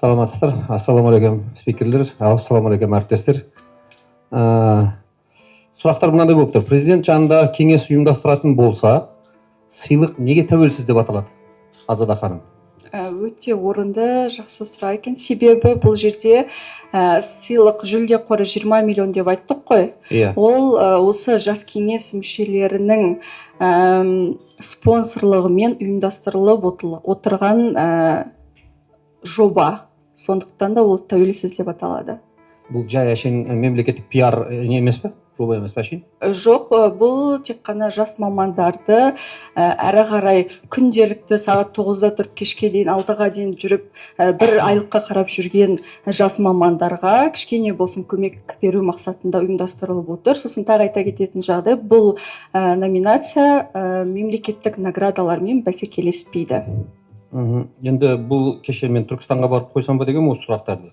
Саламатсыздар. Ассалаумағалейкум спикерлер, ассалаумағалейкум әріптестер. Сұрақтар мынандай болып тұр. Президент жанында кеңес ұйымдастыратын болса, сыйлық неге тәуелсіз деп аталады? Азада ханым. Өте орынды, жақсы сұрақ екен. Себебі бұл жерде сыйлық жүлде қоры 20 миллион деп айттық қой. Ол осы жас кеңес мүшелерінің спонсорлығымен ұйымдастырылып отырған жоба. Сондықтан да ол тәуелсіз деп аталады. Бұл жай әшейін мемлекеттік пиар не емес пе? Жоба емес пе әшейін? Жоқ, бұл тек қана жас мамандарды әрі қарай күнделікті сағат 9-да тұрып кешке дейін 6-ға дейін жүріп бір айлыққа қарап жүрген жас мамандарға кішкене болсын көмек беру мақсатында ұйымдастырылып отыр. Сосын тағы айта кететін жағдай, бұл номинация мемлекеттік наградалармен бәсекелеспейді. Енді бұл кеше мен Түркістанға барып қойсам ба деген осы сұрақтарды.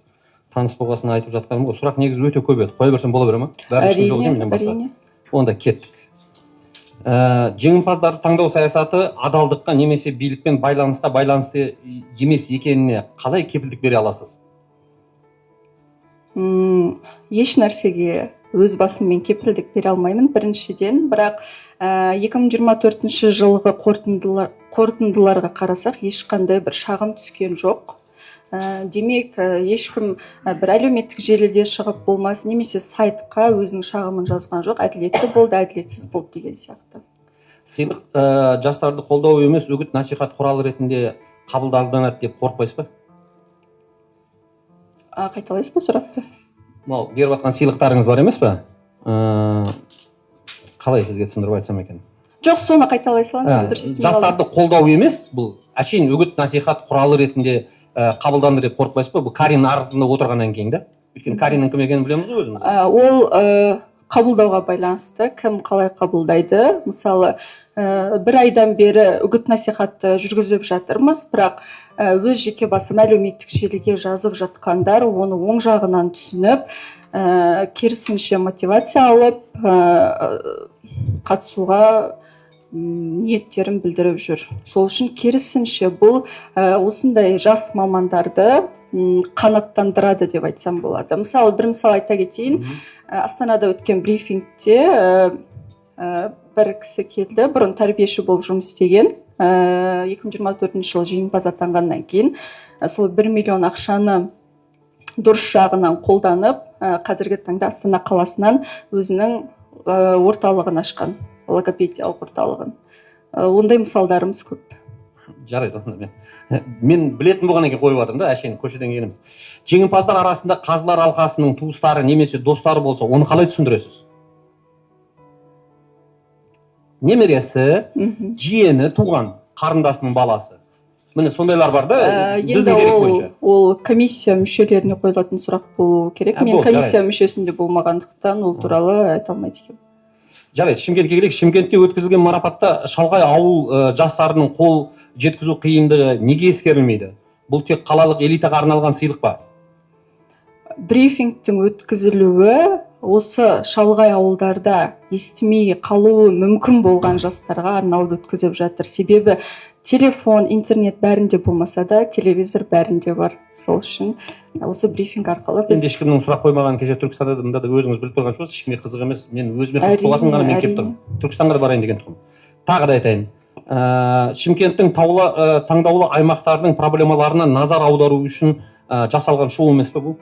Таныс болғасын айтып жатқаным ғой. Сұрақ негізі өте көп еді. Қоя берсем бола бере ма? Әрине. Онда кеттік. Жеңімпаздарды таңдау саясаты адалдыққа немесе билікпен байланысқа байланысты емес екеніне қалай кепілдік бере аласыз? Еш нәрсеге өз басыммен кепілдік бере алмаймын біріншіден, бірақ 2024 жылғы қорытындыларға қарасақ ешқандай бір шағым түскен жоқ. Демек, ешкім бір әлеуметтік желіде шығып болмас, немесе сайтқа өзінің шағымын жазған жоқ, әділетті болды, әділетсіз болды деген сияқты. Сыйлық жастарды қолдау емес, үгіт насихат құралы ретінде қабылданады деп қорықпайсыз ба? Қайталайсыз ба сұрақты? Беріп жатқан сыйлықтарыңыз бар емес пе? Қалай сізге түсіндіріп айтсам екен? Жоқ, соны қайталай салыңыз. Жастарды қолдау емес, бұл әшейін үгіт насихат құралы ретінде қабылданды деп қорықпайсыз ба? Бұл Карин артында отырғаннан кейін да? Өйткені Кариннің кім екенін білеміз ғой өзіміз. Ол қабылдауға байланысты, кім қалай қабылдайды. Мысалы, бір айдан бері үгіт насихатты жүргізіп жатырмыз, бірақ өз жеке басым әлеуметтік желіге жазып жатқандар оны оң жағынан түсініп, керісінше мотивация алып, қатысуға ниеттерін білдіріп жүр. Сол үшін керісінше бұл осындай жас мамандарды қанаттандырады деп айтсам болады. Мысалы, бір мысал айта кетейін. Астанада өткен брифингте бір кісі келді, бұрын тәрбиеші болып жұмыс істеген, 2024 жыл жеңімпаз атанғаннан кейін сол 1 миллион ақшаны дұрыс жағынан қолданып, қазіргі таңда Астана қаласынан өзінің орталығын ашқан, логопедиялық орталығын. Ондай мысалдарымыз көп. Жарайды, онда мен білетін болғаннан кейін қойып жатырмын да, әшейін көшеден келеміз. Жеңімпаздар арасында қазылар алқасының туыстары немесе достары болса, оны қалай түсіндіресіз? Немересі, жиені, туған, қарындасының баласы. Міне сондайлар бар да, біздің дерек бойынша. Ол комиссия мүшелеріне қойылатын сұрақ болу керек. Мен комиссия мүшесінде болмағандықтан ол туралы айта алмайды екенмін. Жарайды, Шымкентке келейік. Шымкентте өткізілген марапатта шалғай ауыл жастарының қол жеткізу қиындығы неге ескерілмейді? Бұл тек қалалық элитаға арналған сыйлық па? Брифингтің өткізілуі осы шалғай ауылдарда естімей қалуы мүмкін болған жастарға арналып өткізіп жатыр. Себебі телефон, интернет бәрінде болмаса да, телевизор бәрінде бар. Сол үшін осы брифинг арқылы біз... Енді ешкімнің сұрақ қоймаған кеше Түркістанда да өзіңіз біліп тұрған шығарсыз, ешкімге қызық емес. Мен өзіме қызық болғасын ғана мен келіп тұрмын. Түркістанға да барайын деген тұғым. Тағы да айтайын. Шымкенттің таңдаулы аймақтардың проблемаларына назар аудару үшін жасалған шоу емес пе бұл?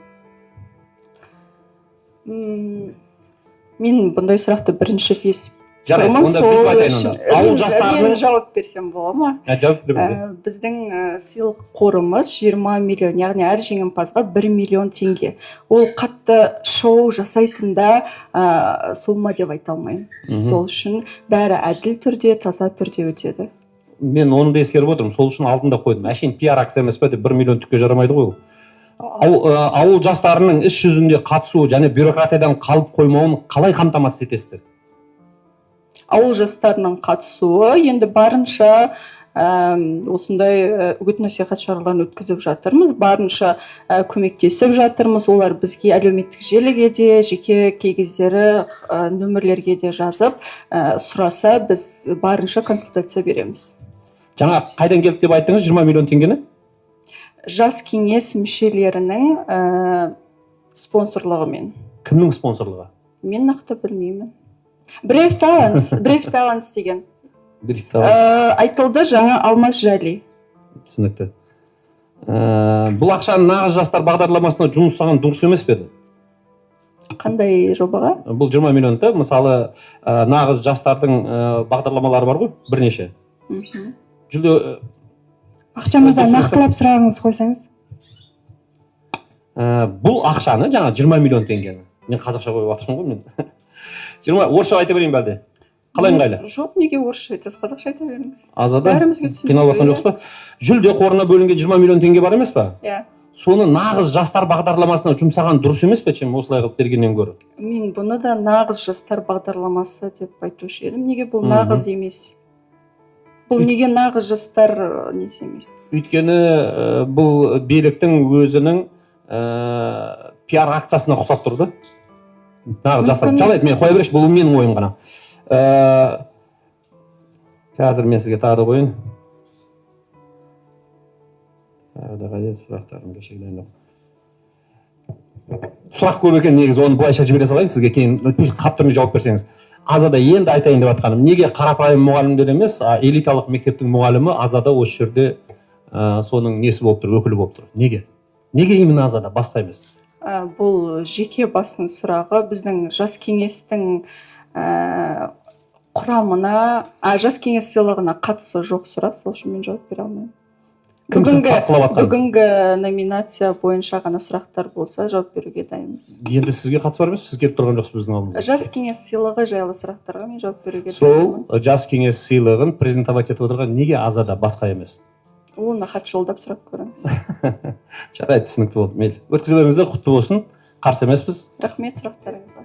Мен бұндай сұрақты бірінші рет естіп тұрмын. Онда бүйтіп айтайын онда. Ауыл жастарының... Мен жауап берсем бола ма? Жауап беріңіз. Біздің сыйлық қорымыз 20 миллион, яғни әр жеңімпазға 1 миллион теңге. Ол қатты шоу жасайтында сома деп айта алмаймын. Сол үшін бәрі әділ түрде, таза түрде өтеді. Мен оны да ескеріп отырмын. Сол үшін алдында қойдым. Әшейін пиар акция емес пе деп 1 миллион түкке жарамайды ғой. Ауыл жастарының іс жүзінде қатысуы және бюрократиядан қалып қоймауын қалай қамтамасыз етесіздер? Ауыл жастарының қатысуы енді барынша осындай үгіт насихат шараларын өткізіп жатырмыз, барынша көмектесіп жатырмыз. Олар бізге әлеуметтік желіге де, жеке кей кездері нөмірлерге де жазып сұраса, біз барынша консультация береміз. Жаңа қайдан келді деп айттыңыз 20 миллион теңгені? Жас кеңес мүшелерінің спонсорлығымен. Кімнің спонсорлығы? Мен нақты білмеймін. Brave Talents деген. Айтылды жаңа Алмаз Жали. Түсінікті. Бұл ақшаны нағыз жастар бағдарламасына жұмсаған дұрыс емес пе еді? Қандай жобаға? Бұл 20 миллионды, мысалы, нағыз жастардың бағдарламалары бар ғой, бірнеше. Жүлде Ақшамызда нақтылап сұрағыңыз қойсаңыз. Бұл ақшаны, жаңа 20 миллион теңгені. Мен қазақша қойып атырмын ғой мен. 20 орысша айта берейін бәлде. Қалай ыңғайлы? Жоқ, неге орысша айтасыз, қазақша айта беріңіз. Азада Бәрімізге түсінікті. қиналып жатқан жоқсыз ба? Жүлде қорына бөлінген 20 миллион теңге бар емес па? Иә. Соны нағыз жастар бағдарламасына жұмсаған дұрыс емес пе, чем осылай қылып бергеннен гөрі? Мен бұны да нағыз жастар бағдарламасы деп айтушы едім. Неге бұл нағыз емес? Бұл неге нағыз жастар несі емес? Өйткені бұл биліктің өзінің пиар акциясына ұқсап тұрды. Нағыз жастар. Жалайды, мен қоя берейінші, бұл менің ойым ғана. Қазір мен сізге тағы да қойын. Тағы да қажет сұрақтарым кешегі дайындап. Сұрақ көп екен, негізі оны былайша жібере салайын сізге, кейін қаптырмай жауап берсеңіз. Азада енді айтайын деп жатқаным, неге қарапайым мұғалімдер емес, элиталық мектептің мұғалімі Азада осы жерде соның несі болып тұр, өкілі болып тұр? Неге? Неге именно Азада, басқа емес? Бұл жеке басының сұрағы, біздің жас кеңестің құрамына, жас кеңес сыйлығына қатысы жоқ сұрақ, сол үшін мен жауап бере алмаймын. Бүгінгі номинация бойынша ғана сұрақтар болса, жауап беруге дайынбыз. Енді сізге қатысы бар емес, сіз келіп тұрған жоқсыз біздің алдымызға. Жас кеңес сыйлығы жайлы сұрақтарға мен жауап беруге Сол дайынмын. жас кеңес сыйлығын презентовать етіп отырған неге Азада, басқа емес? Оны хат жолдап сұрап көріңіз. Жарайды, түсінікті болды. Мейлі. Өткізе беріңіздер, құтты болсын. Қарсы емеспіз. Рахмет сұрақтарыңызға.